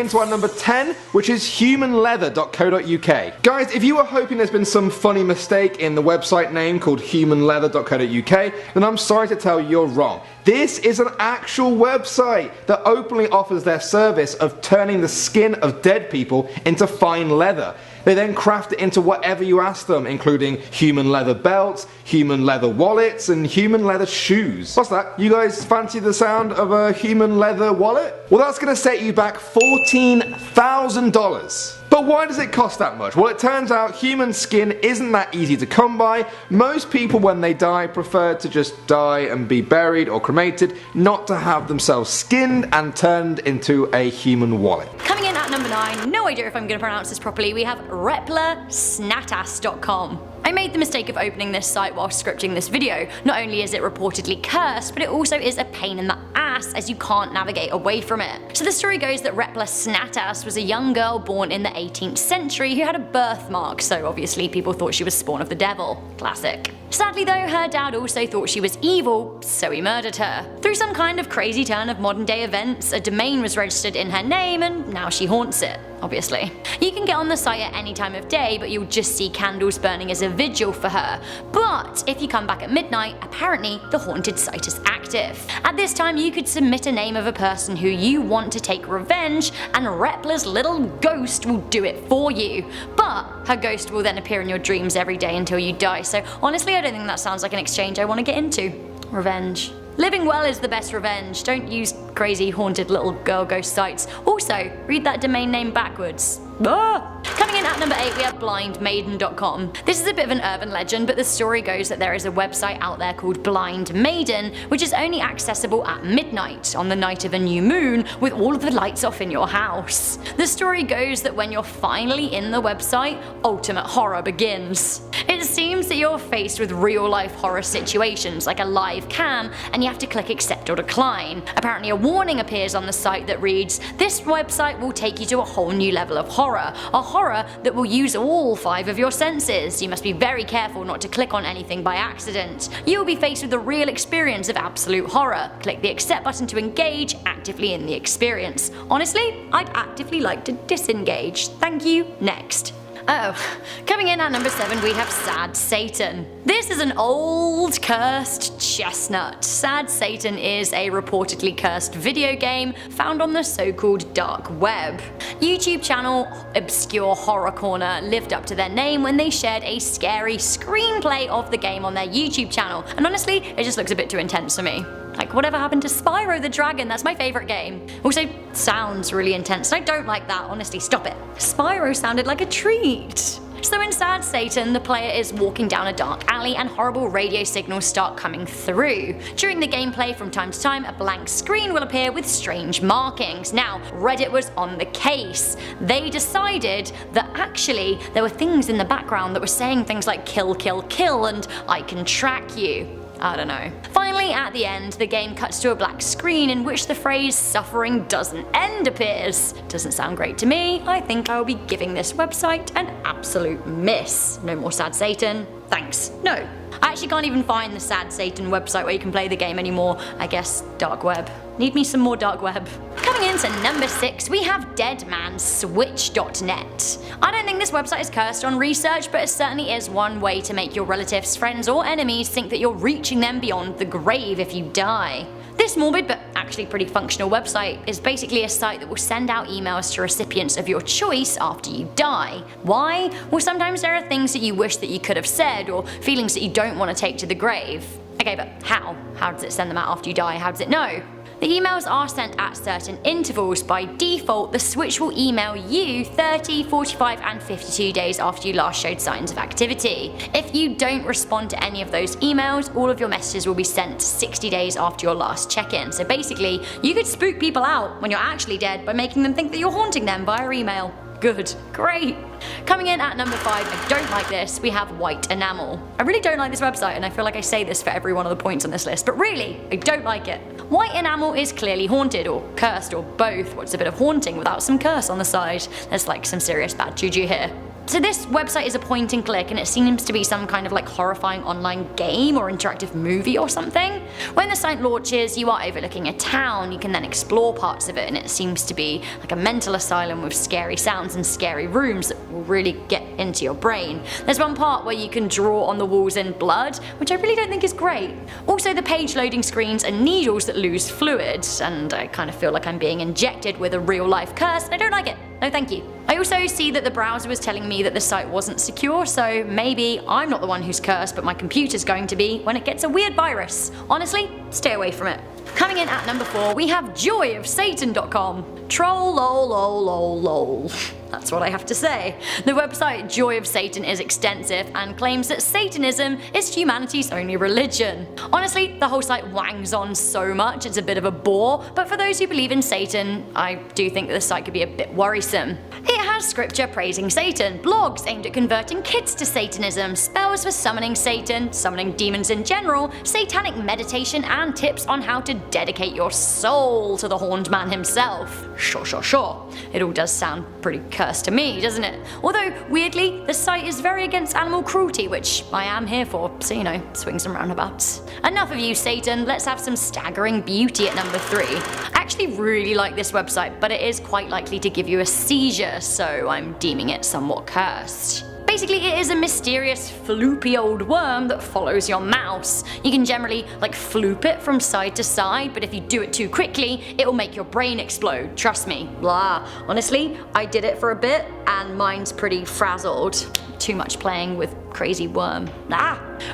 Into our number 10, which is humanleather.co.uk. Guys, if you were hoping there's been some funny mistake in the website name called humanleather.co.uk, then I'm sorry to tell you you're wrong. This is an actual website that openly offers their service of turning the skin of dead people into fine leather. They then craft it into whatever you ask them, including human leather belts, human leather wallets, and human leather shoes. What's that? You guys fancy the sound of a human leather wallet? Well, that's going to set you back $14,000. But why does it cost that much? Well, it turns out human skin isn't that easy to come by. Most people, when they die, prefer to just die and be buried or cremated, not to have themselves skinned and turned into a human wallet. Coming in at number 9, no idea if I'm going to pronounce this properly, we have replasnatas.com. I made the mistake of opening this site while scripting this video. Not only is it reportedly cursed, but it also is a pain in the ass as you can't navigate away from it. So the story goes that replasnatas was a young girl born in the 18th century who had a birthmark, so obviously people thought she was spawn of the devil. Classic. Sadly though, her dad also thought she was evil, so he murdered her. Through some kind of crazy turn of modern day events, a domain was registered in her name and now she haunts it. Obviously. You can get on the site at any time of day, but you'll just see candles burning as a vigil for her. But if you come back at midnight, apparently the haunted site is active. At this time you could submit a name of a person who you want to take revenge, and Repla's little ghost will do it for you. But her ghost will then appear in your dreams every day until you die, so honestly I don't think that sounds like an exchange I want to get into. Revenge. Living well is the best revenge. Don't use crazy haunted little girl ghost sites. Also, read that domain name backwards. Coming in at number 8, we have blindmaiden.com. This is a bit of an urban legend, but the story goes that there is a website out there called Blind Maiden, which is only accessible at midnight on the night of a new moon with all of the lights off in your house. The story goes that when you're finally in the website, ultimate horror begins. It seems that you're faced with real life horror situations like a live cam, and you have to click accept or decline. Apparently a warning appears on the site that reads, "This website will take you to a whole new level of horror. A horror that will use all 5 of your senses. You must be very careful not to click on anything by accident. You will be faced with the real experience of absolute horror. Click the accept button to engage actively in the experience." Honestly, I'd actively like to disengage. Thank you. Next. Oh, coming in at number 7 we have Sad Satan. This is an old cursed chestnut. Sad Satan is a reportedly cursed video game found on the so-called dark web. YouTube channel Obscure Horror Corner lived up to their name when they shared a scary screenplay of the game on their YouTube channel, and honestly it just looks a bit too intense for me. Like, whatever happened to Spyro the Dragon? That's my favourite game. Also, sounds really intense, and I don't like that, honestly, stop it. Spyro sounded like a treat. So in Sad Satan, the player is walking down a dark alley and horrible radio signals start coming through. During the gameplay, from time to time, a blank screen will appear with strange markings. Now, Reddit was on the case. They decided that actually there were things in the background that were saying things like kill, kill, kill, and I can track you. I don't know. Finally, at the end, the game cuts to a black screen in which the phrase "suffering doesn't end" appears. Doesn't sound great to me. I think I'll be giving this website an absolute miss. No more Sad Satan. Thanks. No. I actually can't even find the Sad Satan website where you can play the game anymore. I guess dark web. Need me some more dark web. Coming into number 6, we have deadmanswitch.net. I don't think this website is cursed on research, but it certainly is one way to make your relatives, friends, or enemies think that you're reaching them beyond the grave if you die. This morbid but actually pretty functional website is basically a site that will send out emails to recipients of your choice after you die. Why? Well, sometimes there are things that you wish that you could have said, or feelings that you don't want to take to the grave. Okay, but how? How does it send them out after you die? How does it know? The emails are sent at certain intervals. By default, the switch will email you 30, 45 and 52 days after you last showed signs of activity. If you don't respond to any of those emails, all of your messages will be sent 60 days after your last check-in. So basically, you could spook people out when you're actually dead by making them think that you're haunting them via email. Good. Great. Coming in at number 5, I don't like this, we have White Enamel. I really don't like this website, and I feel like I say this for every one of the points on this list, but really, I don't like it. White Enamel is clearly haunted, or cursed, or both. What's a bit of haunting without some curse on the side? There's like some serious bad juju here. So this website is a point and click, and it seems to be some kind of like horrifying online game or interactive movie or something. When the site launches, you are overlooking a town. You can then explore parts of it, and it seems to be like a mental asylum with scary sounds and scary rooms that will really get into your brain. There's one part where you can draw on the walls in blood, which I really don't think is great. Also, the page loading screens are needles that lose fluid, and I kind of feel like I'm being injected with a real life curse, and I don't like it. No thank you. I also see that the browser was telling me that the site wasn't secure, so maybe I'm not the one who's cursed, but my computer's going to be when it gets a weird virus. Honestly, stay away from it. Coming in at number 4, we have joyofsatan.com. Troll lol lol lol lol. That's what I have to say. The website Joy of Satan is extensive and claims that Satanism is humanity's only religion. Honestly, the whole site wangs on so much it's a bit of a bore, but for those who believe in Satan, I do think that the site could be a bit worrisome. It has scripture praising Satan, blogs aimed at converting kids to Satanism, spells for summoning Satan, summoning demons in general, satanic meditation, and tips on how to dedicate your soul to the horned man himself. Sure. It all does sound pretty cursed to me, doesn't it? Although, weirdly, the site is very against animal cruelty, which I am here for, so you know, swings and roundabouts. Enough of you, Satan, let's have some Staggering Beauty at number 3. I actually really like this website, but it is quite likely to give you a seizure, so I'm deeming it somewhat cursed. Basically, it is a mysterious floopy old worm that follows your mouse. You can generally like floop it from side to side, but if you do it too quickly, it will make your brain explode. Trust me. Blah. Honestly, I did it for a bit and mine's pretty frazzled. Too much playing with crazy worm.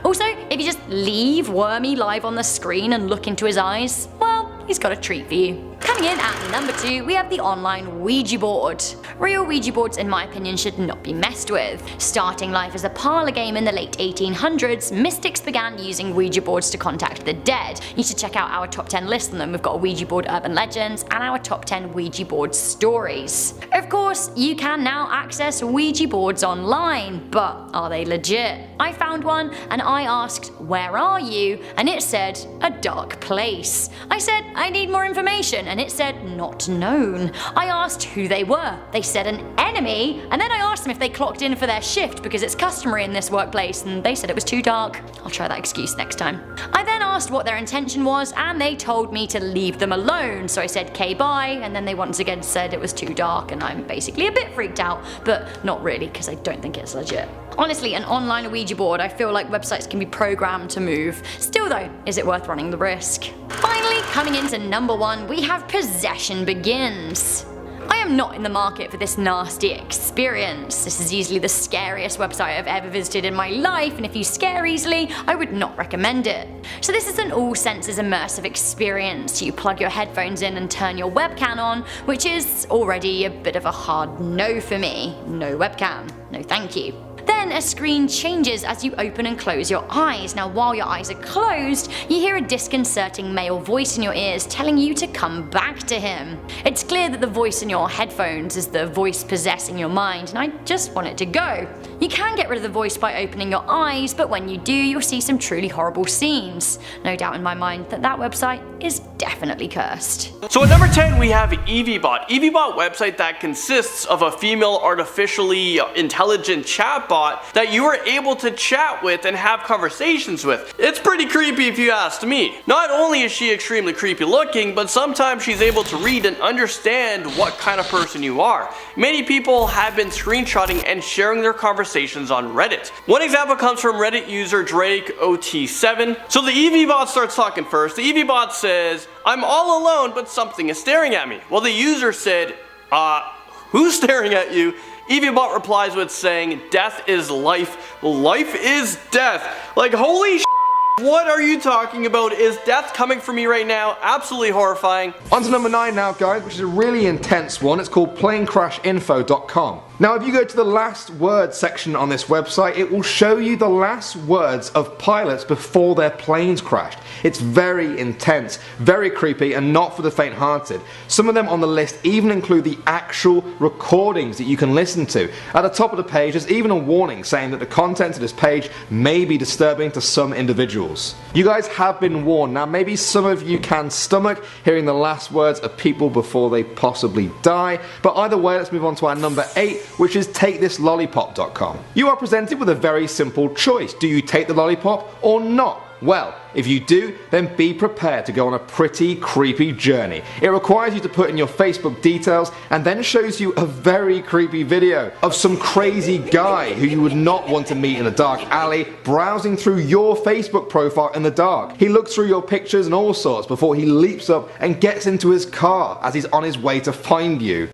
Also, if you just leave Wormy live on the screen and look into his eyes, well, he's got a treat for you. Coming in at number 2, we have the online Ouija board. Real Ouija boards, in my opinion, should not be messed with. Starting life as a parlor game in the late 1800s, mystics began using Ouija boards to contact the dead. You should check out our top 10 list on them. We've got a Ouija board urban legends and our top 10 Ouija board stories. Of course, you can now access Ouija boards online, but are they legit? I found one and I asked, "Where are you?" and it said, "A dark place." I said, "I need more information," and it said, "Not known." I asked who they were. They said an enemy, and then I asked them if they clocked in for their shift because it's customary in this workplace, and they said it was too dark. I'll try that excuse next time. I then asked what their intention was, and they told me to leave them alone, so I said "K bye," and then they once again said it was too dark, and I'm basically a bit freaked out, but not really because I don't think it's legit. Honestly, an online Ouija board, I feel like websites can be programmed to move. Still though, is it worth running the risk? Finally, coming into number 1, we have Possession Begins. I am not in the market for this nasty experience. This is easily the scariest website I've ever visited in my life, and if you scare easily, I would not recommend it. So this is an all senses immersive experience. You plug your headphones in and turn your webcam on, which is already a bit of a hard no for me. No webcam. No thank you. Then a screen changes as you open and close your eyes. Now while your eyes are closed, you hear a disconcerting male voice in your ears telling you to come back to him. It's clear that the voice in your headphones is the voice possessing your mind, and I just want it to go. You can get rid of the voice by opening your eyes, but when you do, you'll see some truly horrible scenes. No doubt in my mind that that website is definitely cursed. So at number 10 we have Eviebot. Eviebot website that consists of a female artificially intelligent chatbot that you are able to chat with and have conversations with. It's pretty creepy if you ask me. Not only is she extremely creepy looking, but sometimes she's able to read and understand what kind of person you are. Many people have been screenshotting and sharing their conversations on Reddit. One example comes from Reddit user DrakeOT7. So the Eviebot starts talking first. The Eviebot says, "I'm all alone, but something is staring at me." Well, the user said, who's staring at you? Eviebot replies with saying, "Death is life, life is death." Like, holy shit, what are you talking about? Is death coming for me right now? Absolutely horrifying. On to number 9 now, guys, which is a really intense one. It's called planecrashinfo.com. Now, if you go to the last words section on this website, it will show you the last words of pilots before their planes crashed. It's very intense, very creepy, and not for the faint-hearted. Some of them on the list even include the actual recordings that you can listen to. At the top of the page, there's even a warning saying that the content of this page may be disturbing to some individuals. individuals. You guys have been warned. Now maybe some of you can stomach hearing the last words of people before they possibly die, but either way, let's move on to our number 8, which is takethislollipop.com. You are presented with a very simple choice. Do you take the lollipop or not? Well, if you do, then be prepared to go on a pretty creepy journey. It requires you to put in your Facebook details and then shows you a very creepy video of some crazy guy who you would not want to meet in a dark alley browsing through your Facebook profile in the dark. He looks through your pictures and all sorts before he leaps up and gets into his car as he's on his way to find you.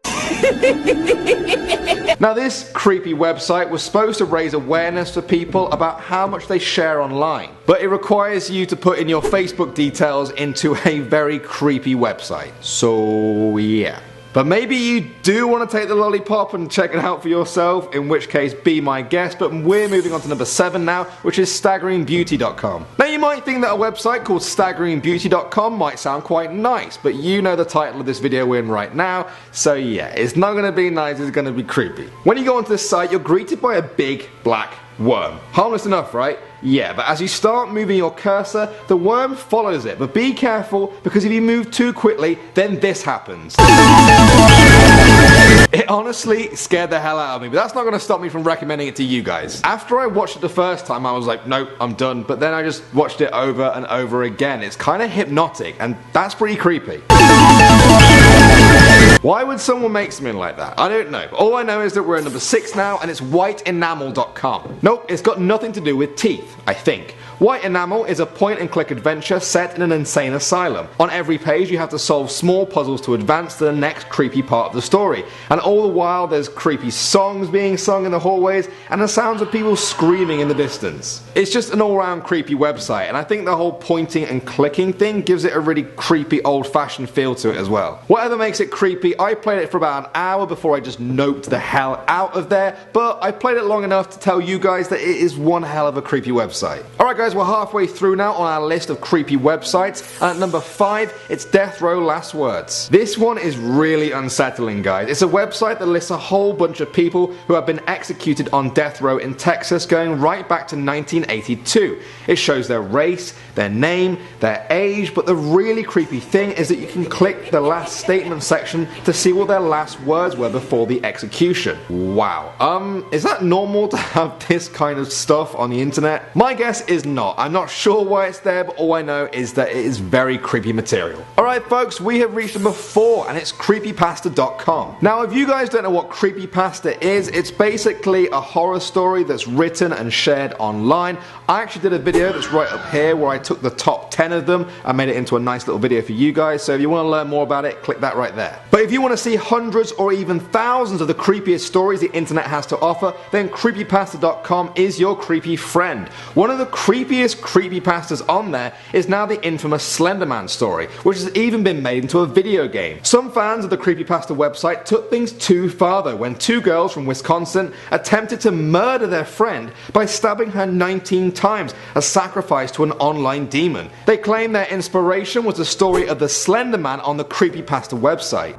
Now this creepy website was supposed to raise awareness for people about how much they share online, but it requires you to put in your Facebook details into a very creepy website. So yeah. But maybe you do want to take the lollipop and check it out for yourself, in which case be my guest, but we're moving on to number 7 now, which is staggeringbeauty.com. Now you might think that a website called staggeringbeauty.com might sound quite nice, but you know the title of this video we're in right now, so yeah, it's not going to be nice, it's going to be creepy. When you go onto this site, you're greeted by a big black worm. Harmless enough, right? Yeah, but as you start moving your cursor, the worm follows it, but be careful because if you move too quickly, then this happens. It honestly scared the hell out of me, but that's not going to stop me from recommending it to you guys. After I watched it the first time, I was like, nope, I'm done, but then I just watched it over and over again. It's kind of hypnotic, and that's pretty creepy. Why would someone make something like that? I don't know. All I know is that we're at number 6 now, and it's whiteenamel.com. Nope, it's got nothing to do with teeth, I think. White Enamel is a point-and-click adventure set in an insane asylum. On every page you have to solve small puzzles to advance to the next creepy part of the story. And all the while there's creepy songs being sung in the hallways and the sounds of people screaming in the distance. It's just an all-round creepy website, and I think the whole pointing and clicking thing gives it a really creepy old-fashioned feel to it as well. Whatever makes it creepy, I played it for about an hour before I just noped the hell out of there, but I played it long enough to tell you guys that it is one hell of a creepy website. Alright guys, we're halfway through now on our list of creepy websites, and at number 5, it's Death Row Last Words. This one is really unsettling, guys. It's a website that lists a whole bunch of people who have been executed on death row in Texas going right back to 1982. It shows their race, their name, their age, but the really creepy thing is that you can click the last statement section to see what their last words were before the execution. Wow. Is that normal to have this kind of stuff on the internet? My guess is not. I'm not sure why it's there, but all I know is that it is very creepy material. Alright folks, we have reached number 4, and it's Creepypasta.com. Now if you guys don't know what Creepypasta is, it's basically a horror story that's written and shared online. I actually did a video that's right up here where I took the top 10 of them and made it into a nice little video for you guys, so if you want to learn more about it, click that right there. But if you want to see hundreds or even thousands of the creepiest stories the internet has to offer, then Creepypasta.com is your creepy friend. One of the creepiest creepypastas on there is now the infamous Slender Man story, which has even been made into a video game. Some fans of the Creepypasta website took things too far though, when 2 girls from Wisconsin attempted to murder their friend by stabbing her 19 times, a sacrifice to an online demon. They claim their inspiration was the story of the Slender Man on the Creepypasta website.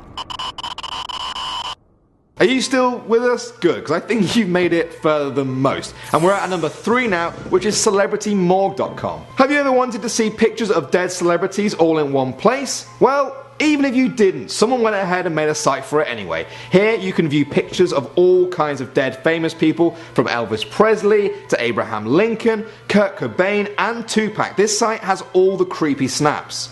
Are you still with us? Good, because I think you've made it further than most. And we're at number 3 now, which is CelebrityMorgue.com. Have you ever wanted to see pictures of dead celebrities all in one place? Well, even if you didn't, someone went ahead and made a site for it anyway. Here you can view pictures of all kinds of dead famous people, from Elvis Presley to Abraham Lincoln, Kurt Cobain and Tupac. This site has all the creepy snaps.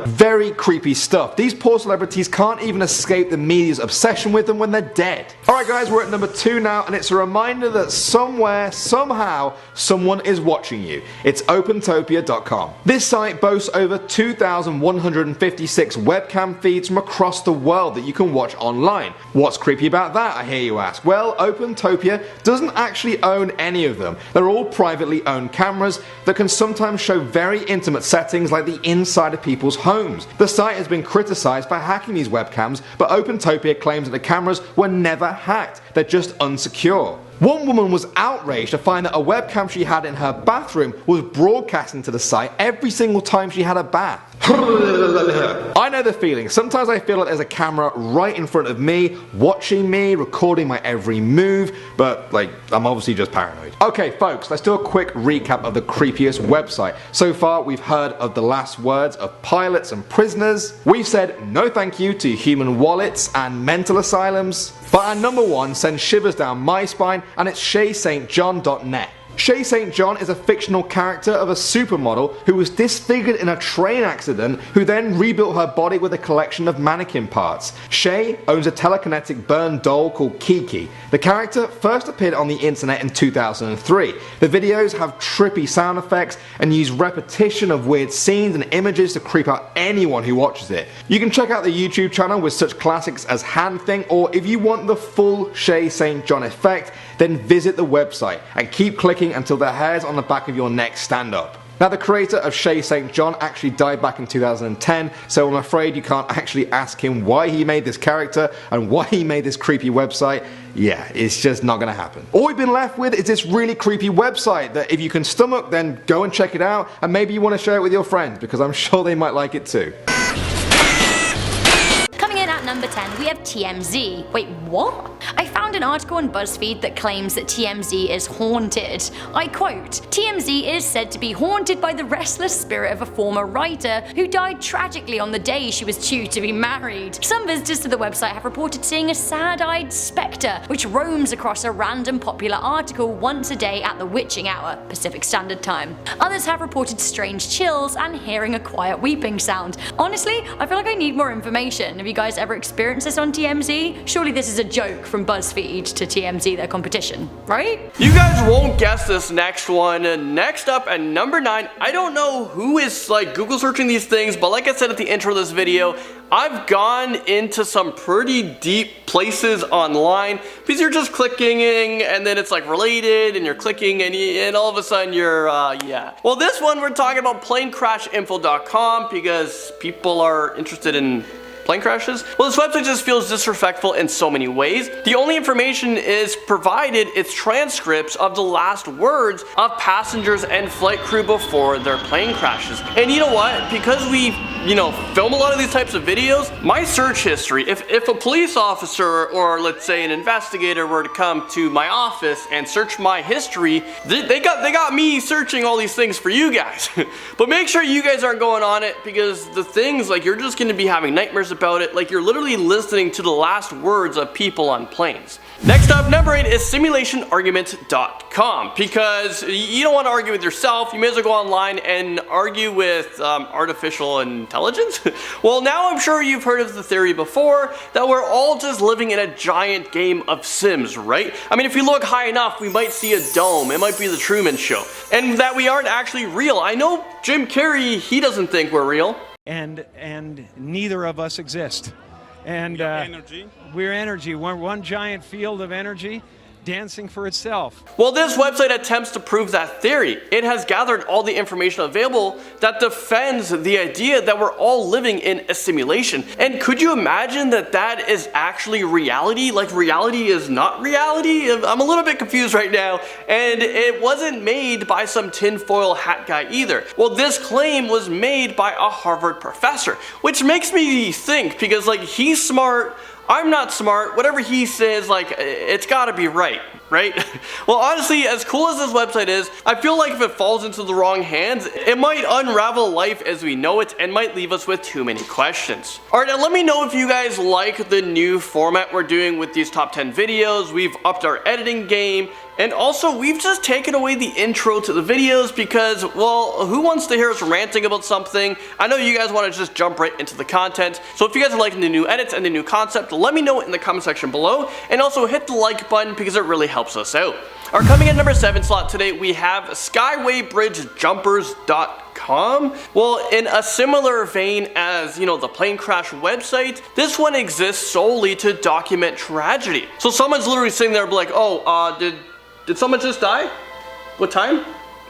Very creepy stuff. These poor celebrities can't even escape the media's obsession with them when they're dead. Alright guys, we're at number 2 now, and it's a reminder that somewhere, somehow, someone is watching you. It's Opentopia.com. This site boasts over 2,156 webcam feeds from across the world that you can watch online. What's creepy about that, I hear you ask? Well, Opentopia doesn't actually own any of them. They're all privately owned cameras that can sometimes show very intimate settings like the inside of people's homes. The site has been criticized for hacking these webcams, but Opentopia claims that the cameras were never hacked, they're just unsecure. One woman was outraged to find that a webcam she had in her bathroom was broadcasting to the site every single time she had a bath. I know the feeling. Sometimes I feel like there's a camera right in front of me, watching me, recording my every move, but like, I'm obviously just paranoid. Okay folks, let's do a quick recap of the creepiest website. So far we've heard of the last words of pilots and prisoners. We've said no thank you to human wallets and mental asylums. But our number one sends shivers down my spine, and it's ShayeSaintJohn.net. Shaye Saint John is a fictional character of a supermodel who was disfigured in a train accident, who then rebuilt her body with a collection of mannequin parts. Shaye owns a telekinetic burn doll called Kiki. The character first appeared on the internet in 2003. The videos have trippy sound effects and use repetition of weird scenes and images to creep out anyone who watches it. You can check out the YouTube channel with such classics as Hand Thing, or if you want the full Shaye Saint John effect, then visit the website and keep clicking until the hairs on the back of your neck stand up. Now the creator of Shaye Saint John actually died back in 2010, so I'm afraid you can't actually ask him why he made this character and why he made this creepy website. Yeah, it's just not gonna happen. All we've been left with is this really creepy website that if you can stomach, then go and check it out, and maybe you want to share it with your friends because I'm sure they might like it too. Number 10, we have TMZ. Wait, what? I found an article on BuzzFeed that claims that TMZ is haunted. I quote, TMZ is said to be haunted by the restless spirit of a former writer who died tragically on the day she was due to be married. Some visitors to the website have reported seeing a sad-eyed spectre which roams across a random popular article once a day at the witching hour, Pacific Standard Time. Others have reported strange chills and hearing a quiet weeping sound. Honestly, I feel like I need more information. Have you guys ever experienced this on TMZ? Surely this is a joke from BuzzFeed to TMZ, their competition, right? You guys won't guess this next one. Next up at number 9, I don't know who is like Google searching these things, but like I said at the intro of this video, I've gone into some pretty deep places online because you're just clicking and then it's like related and you're clicking and all of a sudden you're yeah. Well, this one we're talking about planecrashinfo.com because people are interested in plane crashes? Well, this website just feels disrespectful in so many ways. The only information is provided it's transcripts of the last words of passengers and flight crew before their plane crashes. And you know what? Because we, film a lot of these types of videos, my search history, if a police officer or let's say an investigator were to come to my office and search my history, they got me searching all these things for you guys. But make sure you guys aren't going on it because the things like you're just going to be having nightmares about it, like you're literally listening to the last words of people on planes. Next up, number 8 is simulationargument.com because you don't want to argue with yourself, you may as well go online and argue with artificial intelligence. Well, now I'm sure you've heard of the theory before that we're all just living in a giant game of Sims, right? I mean, if you look high enough, we might see a dome, it might be the Truman Show, and that we aren't actually real. I know Jim Carrey, he doesn't think we're real. And neither of us exist. And we're energy. We're one giant field of energy dancing for itself. Well, this website attempts to prove that theory. It has gathered all the information available that defends the idea that we're all living in a simulation. And could you imagine that that is actually reality? Like reality is not reality? I'm a little bit confused right now. And it wasn't made by some tinfoil hat guy either. Well, this claim was made by a Harvard professor, which makes me think because like he's smart, I'm not smart, whatever he says, like, it's gotta be right? Well, honestly, as cool as this website is, I feel like if it falls into the wrong hands, it might unravel life as we know it and might leave us with too many questions. Alright, now let me know if you guys like the new format we're doing with these top 10 videos. We've upped our editing game, and also we've just taken away the intro to the videos because, well, who wants to hear us ranting about something? I know you guys want to just jump right into the content, so if you guys are liking the new edits and the new concept, let me know in the comment section below, and also hit the like button because it really helps us out. Alright, coming in number 7 slot today, we have Skyway Bridge Jumpers.com. Well, in a similar vein as, the plane crash website, this one exists solely to document tragedy. So someone's literally sitting there like, oh, did someone just die? What time?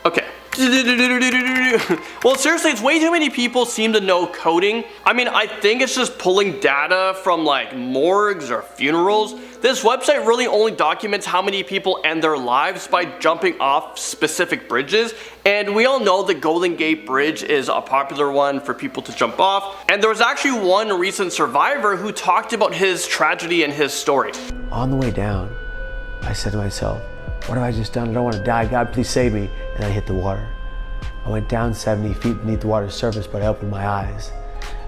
Okay. Well, seriously, it's way too many people seem to know coding. I mean, I think it's just pulling data from like morgues or funerals. This website really only documents how many people end their lives by jumping off specific bridges. And we all know the Golden Gate Bridge is a popular one for people to jump off. And there was actually one recent survivor who talked about his tragedy and his story. On the way down, I said to myself, what have I just done? I don't want to die. God, please save me. And I hit the water. I went down 70 feet beneath the water's surface, but I opened my eyes.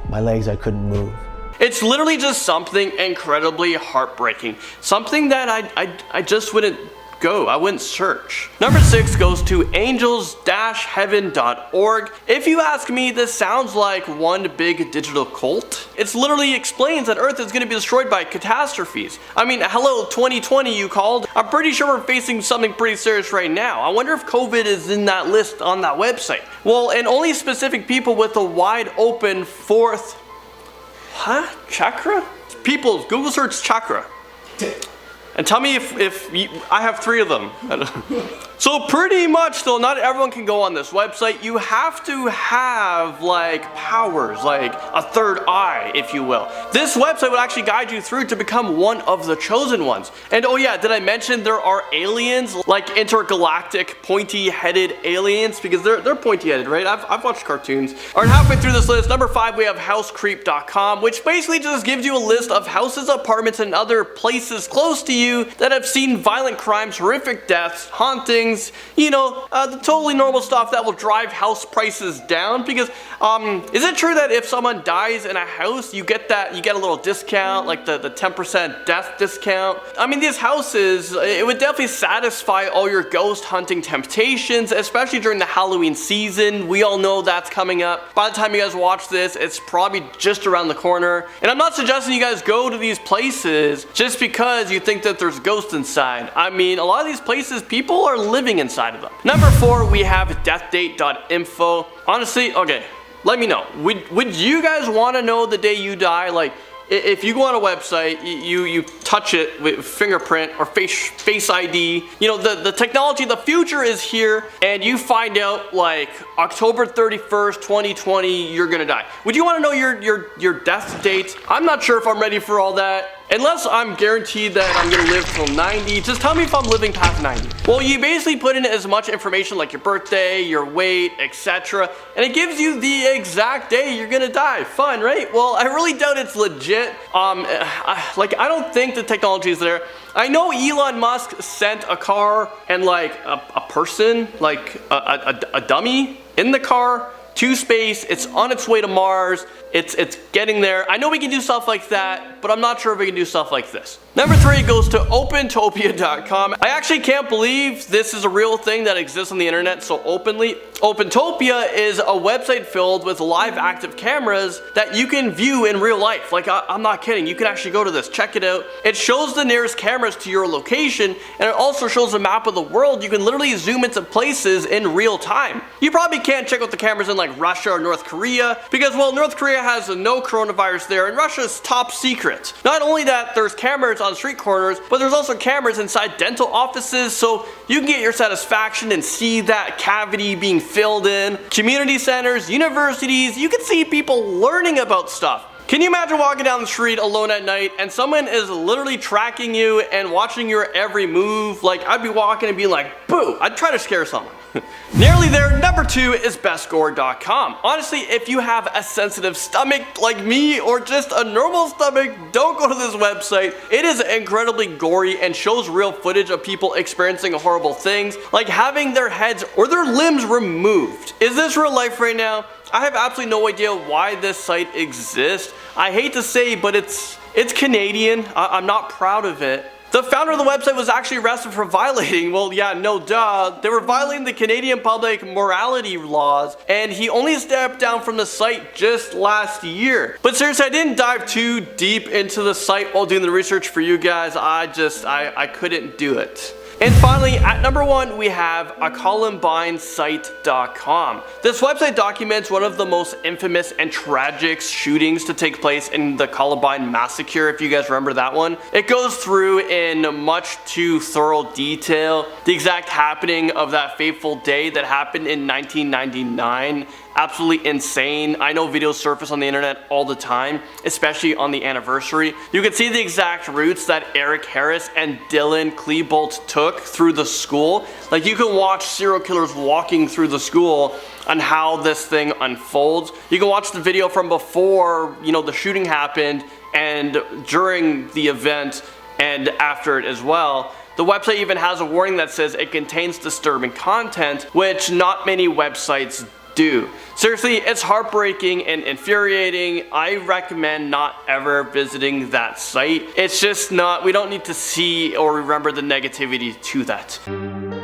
My legs, I couldn't move. It's literally just something incredibly heartbreaking. Something that I just wouldn't go. I wouldn't search. Number 6 goes to angels-heaven.org. If you ask me, this sounds like one big digital cult. It literally explains that Earth is going to be destroyed by catastrophes. I mean, hello 2020 you called. I'm pretty sure we're facing something pretty serious right now. I wonder if COVID is in that list on that website. Well, and only specific people with a wide open fourth chakra? People, Google search chakra. And tell me if I have 3 of them. So pretty much though, not everyone can go on this website. You have to have like powers, like a third eye, if you will. This website would actually guide you through to become one of the chosen ones. And oh yeah, did I mention there are aliens, like intergalactic pointy-headed aliens? Because they're pointy-headed, right? I've watched cartoons. Alright, halfway through this list, number 5 we have Housecreep.com, which basically just gives you a list of houses, apartments, and other places close to you that have seen violent crimes, horrific deaths, hauntings, you know, the totally normal stuff that will drive house prices down. Because is it true that if someone dies in a house, you get a little discount, like the 10% death discount? I mean, these houses, it would definitely satisfy all your ghost hunting temptations, especially during the Halloween season. We all know that's coming up. By the time you guys watch this, it's probably just around the corner. And I'm not suggesting you guys go to these places just because you think that there's ghosts inside. I mean, a lot of these places, people are living inside of them. Number 4, we have deathdate.info. Honestly, okay, let me know. Would you guys want to know the day you die? Like, if you go on a website, you touch it with fingerprint or face ID, you know, the technology, the future is here, and you find out like October 31st, 2020, you're gonna die. Would you want to know your death date? I'm not sure if I'm ready for all that. Unless I'm guaranteed that I'm gonna live till 90, just tell me if I'm living past 90. Well, you basically put in as much information like your birthday, your weight, etc. And it gives you the exact day you're gonna die. Fun, right? Well, I really doubt it's legit. I don't think the technology is there. I know Elon Musk sent a car and like a person, like a dummy in the car to space. It's on its way to Mars. It's getting there. I know we can do stuff like that, but I'm not sure if we can do stuff like this. Number 3 goes to Opentopia.com. I actually can't believe this is a real thing that exists on the internet so openly. Opentopia is a website filled with live active cameras that you can view in real life. Like, I'm not kidding. You can actually go to this, check it out. It shows the nearest cameras to your location, and it also shows a map of the world. You can literally zoom into places in real time. You probably can't check out the cameras in like Russia or North Korea because, well, North Korea has no coronavirus there, and Russia's top secret. Not only that, there's cameras on street corners, but there's also cameras inside dental offices, so you can get your satisfaction and see that cavity being filled in. Community centers, universities, you can see people learning about stuff. Can you imagine walking down the street alone at night and someone is literally tracking you and watching your every move? Like, I'd be walking and being like, boo, I'd try to scare someone. Nearly there. Number 2 is BestGore.com. Honestly, if you have a sensitive stomach like me or just a normal stomach, don't go to this website. It is incredibly gory and shows real footage of people experiencing horrible things, like having their heads or their limbs removed. Is this real life right now? I have absolutely no idea why this site exists. I hate to say, but it's Canadian. I'm not proud of it. The founder of the website was actually arrested for violating, well, yeah, no duh. They were violating the Canadian public morality laws, and he only stepped down from the site just last year. But seriously, I didn't dive too deep into the site while doing the research for you guys. I couldn't do it. And finally, at number 1, we have a ColumbineSite.com. This website documents one of the most infamous and tragic shootings to take place in the Columbine massacre, if you guys remember that one. It goes through in much too thorough detail the exact happening of that fateful day that happened in 1999. Absolutely insane. I know videos surface on the internet all the time, especially on the anniversary. You can see the exact routes that Eric Harris and Dylan Klebold took through the school. Like, you can watch serial killers walking through the school on how this thing unfolds. You can watch the video from before, you know, the shooting happened, and during the event, and after it as well. The website even has a warning that says it contains disturbing content, which not many websites do. Seriously, it's heartbreaking and infuriating. I recommend not ever visiting that site. It's just not, we don't need to see or remember the negativity to that.